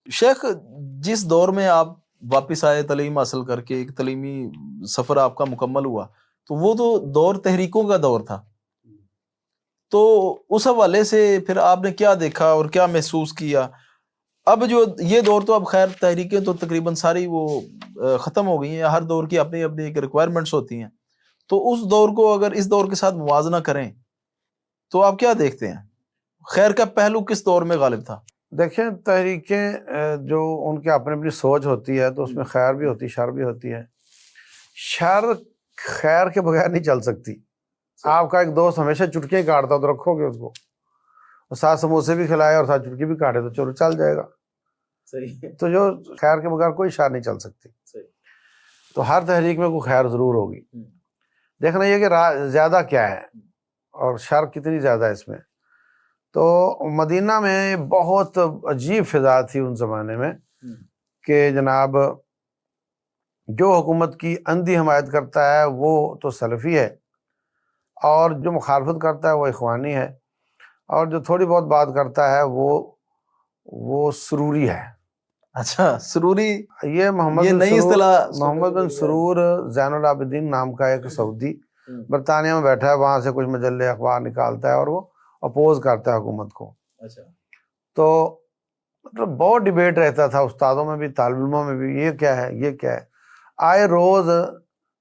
شیخ، جس دور میں آپ واپس آئے تعلیم حاصل کر کے، ایک تعلیمی سفر آپ کا مکمل ہوا، تو وہ تو دور تحریکوں کا دور تھا، تو اس حوالے سے پھر آپ نے کیا دیکھا اور کیا محسوس کیا؟ اب جو یہ دور تو اب خیر تحریکیں تو تقریباً ساری وہ ختم ہو گئی ہیں، ہر دور کی اپنی اپنی ایک ریکوائرمنٹس ہوتی ہیں، تو اس دور کو اگر اس دور کے ساتھ موازنہ کریں تو آپ کیا دیکھتے ہیں؟ خیر کا پہلو کس دور میں غالب تھا؟ دیکھیں تحریکیں جو ان کے اپنی اپنی سوچ ہوتی ہے تو اس میں خیر بھی ہوتی ہے، شر بھی ہوتی ہے. شر خیر کے بغیر نہیں چل سکتی. آپ کا ایک دوست ہمیشہ چٹکیاں کاٹتا تو رکھو گے اس کو، ساتھ سموسے بھی کھلائے اور ساتھ چٹکی بھی کاٹے تو چلو چل جائے گا. صحیح. تو جو خیر کے بغیر کوئی شر نہیں چل سکتی. تو ہر تحریک میں کوئی خیر ضرور ہوگی. دیکھنا یہ کہ زیادہ کیا ہے اور شر کتنی زیادہ ہے اس میں. تو مدینہ میں بہت عجیب فضا تھی ان زمانے میں کہ جناب جو حکومت کی اندھی حمایت کرتا ہے وہ تو سلفی ہے، اور جو مخالفت کرتا ہے وہ اخوانی ہے، اور جو تھوڑی بہت بات کرتا ہے وہ سروری ہے. اچھا، سروری یہ یہ نئی اصطلاح محمد بن سرور زین العابدین نام کا ایک سعودی برطانیہ میں بیٹھا ہے، وہاں سے کچھ مجلے اخبار نکالتا ہے اور وہ اپوز کرتا ہے حکومت کو. اچھا. تو مطلب بہت ڈیبیٹ رہتا تھا استادوں میں بھی، طالب علموں میں بھی، یہ کیا ہے یہ کیا ہے. آئے روز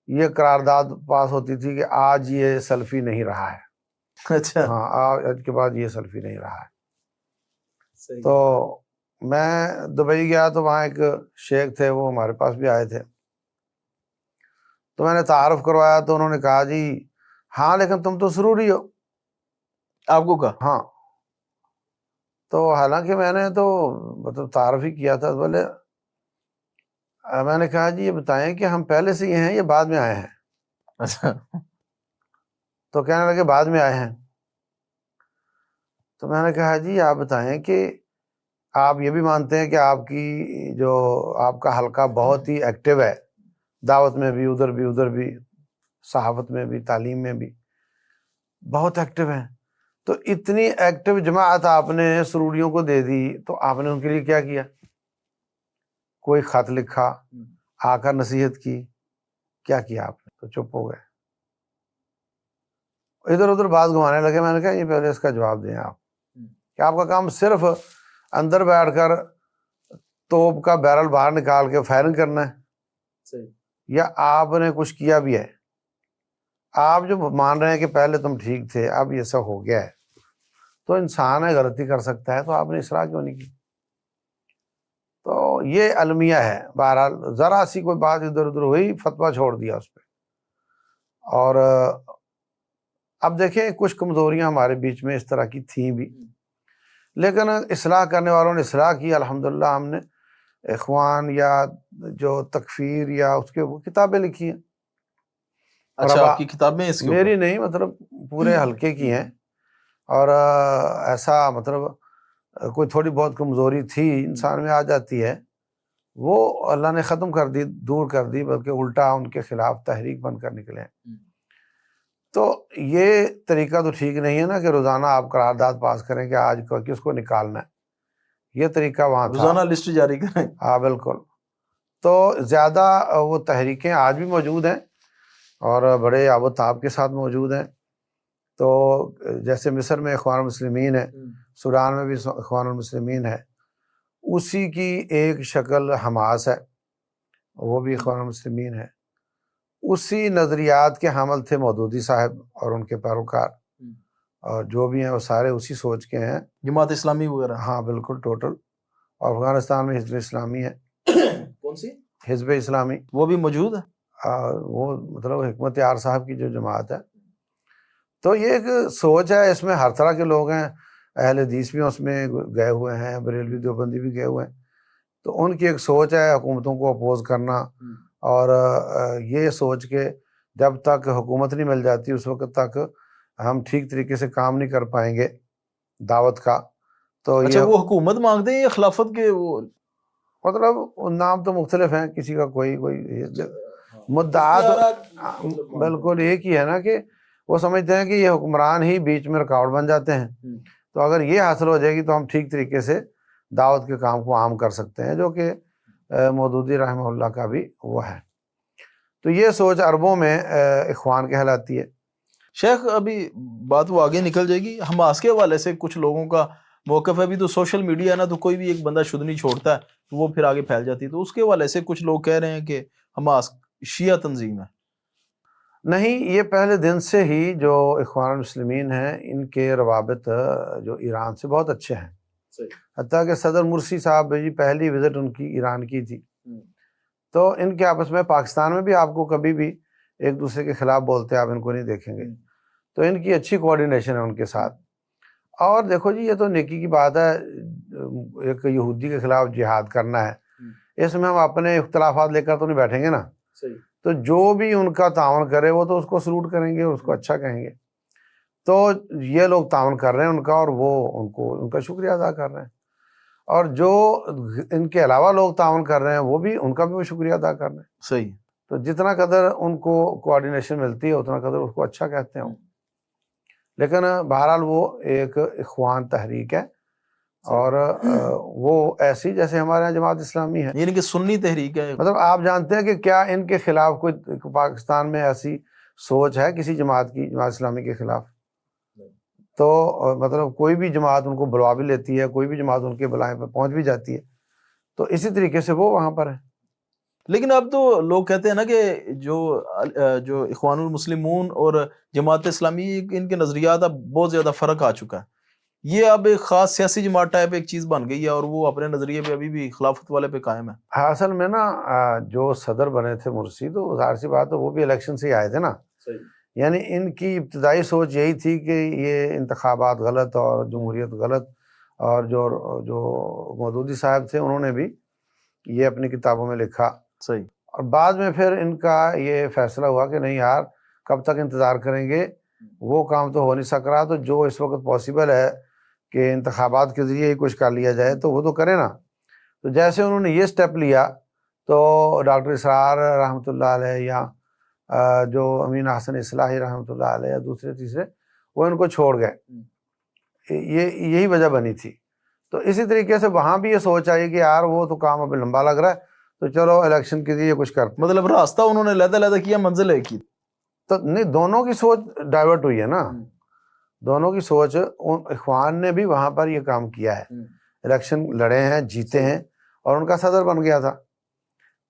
یہ قرارداد پاس ہوتی تھی کہ آج یہ سلفی نہیں رہا ہے. اچھا. ہاں، آج کے بعد یہ سلفی نہیں رہا ہے. صحیح. تو میں دبئی گیا تو وہاں ایک شیخ تھے، وہ ہمارے پاس بھی آئے تھے، تو میں نے تعارف کروایا تو انہوں نے کہا جی ہاں لیکن تم تو سروری ہو. آپ کو کہا؟ ہاں. تو حالانکہ میں نے تو مطلب تعارف ہی کیا تھا. بولے میں نے کہا جی یہ بتائیں کہ ہم پہلے سے یہ ہیں یہ بعد میں آئے ہیں؟ اچھا. تو کہنے لگے بعد میں آئے ہیں. تو میں نے کہا جی آپ بتائیں کہ آپ یہ بھی مانتے ہیں کہ آپ کی جو آپ کا حلقہ بہت ہی ایکٹیو ہے، دعوت میں بھی، ادھر بھی، صحافت میں بھی، تعلیم میں بھی بہت ایکٹیو ہیں، تو اتنی ایکٹیو جماعت آپ نے سروریوں کو دے دی، تو آپ نے ان کے لیے کیا کیا؟ کوئی خط لکھا، آ کر نصیحت کی، کیا کیا آپ نے؟ تو چپ ہو گئے، ادھر ادھر بات گھمانے لگے. میں نے کہا یہ پہلے اس کا جواب دیں آپ کہ آپ کا کام صرف اندر بیٹھ کر توپ کا بیرل باہر نکال کے فائرنگ کرنا ہے، صحیح، یا آپ نے کچھ کیا بھی ہے؟ آپ جو مان رہے ہیں کہ پہلے تم ٹھیک تھے اب یہ سب ہو گیا ہے، تو انسان ہے غلطی کر سکتا ہے، تو آپ نے اصلاح کیوں نہیں کی؟ تو یہ المیہ ہے. بہرحال ذرا سی کوئی بات ادھر ادھر ہوئی، فتویٰ چھوڑ دیا اس پہ. اور اب دیکھیں کچھ کمزوریاں ہمارے بیچ میں اس طرح کی تھیں بھی، لیکن اصلاح کرنے والوں نے اصلاح کی الحمدللہ. ہم نے اخوان یا جو تکفیر یا اس کے وہ کتابیں لکھی ہیں. اور اچھا، اب آپ کی کتابیں اس کے اوپر؟ میری نہیں، مطلب پورے حلقے کی ہیں. اور ایسا مطلب کوئی تھوڑی بہت کمزوری تھی انسان میں آ جاتی ہے، وہ اللہ نے ختم کر دی، دور کر دی، بلکہ الٹا ان کے خلاف تحریک بن کر نکلے. تو یہ طریقہ تو ٹھیک نہیں ہے نا کہ روزانہ آپ قرارداد پاس کریں کہ آج کس کو نکالنا ہے. یہ طریقہ وہاں تھا، روزانہ لسٹ جاری کریں. ہاں بالکل. تو زیادہ وہ تحریکیں آج بھی موجود ہیں اور بڑے آب و تاب کے ساتھ موجود ہیں. تو جیسے مصر میں اخوان المسلمین ہے، سوڈان میں بھی اخوان المسلمین ہے، اسی کی ایک شکل حماس ہے، وہ بھی اخوان المسلمین ہے. اسی نظریات کے حامل تھے مودودی صاحب اور ان کے پیروکار، اور جو بھی ہیں وہ سارے اسی سوچ کے ہیں. جماعت اسلامی وغیرہ؟ ہاں بالکل ٹوٹل. اور افغانستان میں حزب اسلامی ہے. کون سی؟ حزب اسلامی، وہ بھی موجود ہے. وہ مطلب حکمت یار صاحب کی جو جماعت ہے. تو یہ ایک سوچ ہے، اس میں ہر طرح کے لوگ ہیں، اہل حدیث بھی اس میں گئے ہوئے ہیں، بریلوی دیوبندی بھی گئے ہوئے ہیں. تو ان کی ایک سوچ ہے حکومتوں کو اپوز کرنا، اور یہ سوچ کے جب تک حکومت نہیں مل جاتی اس وقت تک ہم ٹھیک طریقے سے کام نہیں کر پائیں گے دعوت کا. تو اچھا، یہ وہ حکومت مانگتے ہیں یا خلافت کے؟ وہ مطلب نام تو مختلف ہیں، کسی کا کوئی مدعات بالکل ایک ہی ہے نا، کہ وہ سمجھتے ہیں کہ یہ حکمران ہی بیچ میں رکاوٹ بن جاتے ہیں. تو اگر یہ حاصل ہو جائے گی تو ہم ٹھیک طریقے سے دعوت کے کام کو عام کر سکتے ہیں، جو کہ مودودی رحمہ اللہ کا بھی وہ ہے۔ تو یہ سوچ عربوں میں اخوان کہلاتی ہے۔ شیخ ابھی بات وہ آگے نکل جائے گی، حماس کے حوالے سے کچھ لوگوں کا موقف ہے، ابھی تو سوشل میڈیا ہے نا، تو کوئی بھی ایک بندہ شدنی چھوڑتا ہے تو وہ پھر آگے پھیل جاتی ہے، تو اس کے حوالے سے کچھ لوگ کہہ رہے ہیں کہ حماس شیعہ تنظیم ہے۔ نہیں، یہ پہلے دن سے ہی جو اخوان المسلمین ہیں ان کے روابط جو ایران سے بہت اچھے ہیں، حتیٰ کہ صدر مرسی صاحب جی پہلی وزٹ ان کی ایران کی تھی، تو ان کے آپس میں پاکستان میں بھی آپ کو کبھی بھی ایک دوسرے کے خلاف بولتے آپ ان کو نہیں دیکھیں گے، تو ان کی اچھی کوآرڈینیشن ہے ان کے ساتھ۔ اور دیکھو جی، یہ تو نیکی کی بات ہے، ایک یہودی کے خلاف جہاد کرنا ہے، اس میں ہم اپنے اختلافات لے کر تو نہیں بیٹھیں گے نا، تو جو بھی ان کا تعاون کرے وہ تو اس کو سلوٹ کریں گے، اس کو اچھا کہیں گے۔ تو یہ لوگ تعاون کر رہے ہیں ان کا، اور وہ ان کا شکریہ ادا کر رہے ہیں، اور جو ان کے علاوہ لوگ تعاون کر رہے ہیں وہ بھی ان کا بھی وہ شکریہ ادا کر رہے ہیں۔ صحیح۔ تو جتنا قدر ان کو کوآرڈینیشن ملتی ہے اتنا قدر اس کو اچھا کہتے ہیں، لیکن بہرحال وہ ایک اخوان تحریک ہے، اور وہ ایسی جیسے ہمارے یہاں جماعت اسلامی ہے، یعنی کہ سنی تحریک ہے۔ مطلب آپ جانتے ہیں کہ کیا ان کے خلاف کوئی پاکستان میں ایسی سوچ ہے کسی جماعت کی، جماعت اسلامی کے خلاف؟ تو مطلب کوئی بھی جماعت ان کو بلوا بھی لیتی ہے، کوئی بھی جماعت ان کے بلائیں پہ پہنچ بھی جاتی ہے، تو اسی طریقے سے وہ وہاں پر ہے۔ لیکن اب تو لوگ کہتے ہیں نا کہ جو اخوان المسلمون اور جماعت اسلامی ان کے نظریات اب بہت زیادہ فرق آ چکا ہے، یہ اب ایک خاص سیاسی جماعت ٹائپ ایک چیز بن گئی ہے، اور وہ اپنے نظریے پہ ابھی بھی خلافت والے پہ قائم ہے۔ اصل میں نا جو صدر بنے تھے مرسی، تو ظاہر سی بات ہے وہ بھی الیکشن سے ہی آئے تھے نا، یعنی ان کی ابتدائی سوچ یہی تھی کہ یہ انتخابات غلط اور جمہوریت غلط، اور جو مودودی صاحب تھے انہوں نے بھی یہ اپنی کتابوں میں لکھا، صحیح۔ اور بعد میں پھر ان کا یہ فیصلہ ہوا کہ نہیں یار، کب تک انتظار کریں گے، وہ کام تو ہو نہیں سک رہا، تو جو اس وقت پاسبل ہے کہ انتخابات کے ذریعے ہی کچھ کر لیا جائے تو وہ تو کریں نا۔ تو جیسے انہوں نے یہ سٹیپ لیا تو ڈاکٹر اسرار رحمۃ اللہ علیہ، یا جو امین احسن اصلاحی رحمۃ اللہ علیہ، یا دوسرے تیسرے، وہ ان کو چھوڑ گئے، یہی وجہ بنی تھی۔ تو اسی طریقے سے وہاں بھی یہ سوچ آئی کہ یار وہ تو کام ابھی لمبا لگ رہا ہے، تو چلو الیکشن کے لیے کچھ کرتے، مطلب راستہ انہوں نے علیحدہ کیا، منزل ایک کی۔ تو نہیں، دونوں کی سوچ ڈائیورٹ ہوئی ہے نا، دونوں کی سوچ۔ اخوان نے بھی وہاں پر یہ کام کیا ہے، الیکشن لڑے ہیں، جیتے ہیں، اور ان کا صدر بن گیا تھا،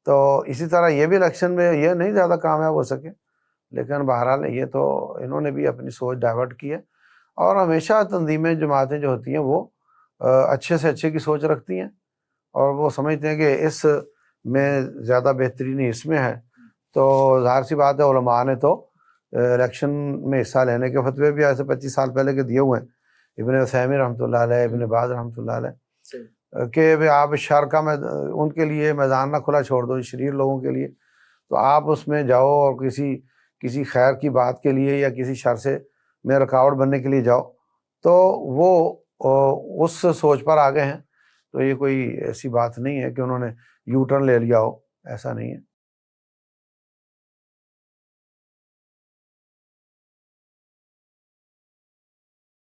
تو اسی طرح یہ بھی الیکشن میں یہ نہیں زیادہ کامیاب ہو سکے، لیکن بہرحال یہ تو انہوں نے بھی اپنی سوچ ڈائیورٹ کی ہے۔ اور ہمیشہ تنظیمیں، جماعتیں جو ہوتی ہیں وہ اچھے سے اچھے کی سوچ رکھتی ہیں، اور وہ سمجھتے ہیں کہ اس میں زیادہ بہترینی اس میں ہے، تو ظاہر سی بات ہے علماء نے تو الیکشن میں حصہ لینے کے فتوے بھی ایسے 25 سال پہلے کے دیے ہوئے ہیں، ابن عثیمین رحمۃ اللہ علیہ، ابن باز رحمۃ اللہ علیہ، کہ آپ شر کا ان کے لیے میدان نہ کھلا چھوڑ دو، شریر لوگوں کے لیے، تو آپ اس میں جاؤ اور کسی خیر کی بات کے لیے یا کسی شر سے میں رکاوٹ بننے کے لیے جاؤ، تو وہ اس سوچ پر آ گئے ہیں۔ تو یہ کوئی ایسی بات نہیں ہے کہ انہوں نے یو ٹرن لے لیا ہو، ایسا نہیں ہے۔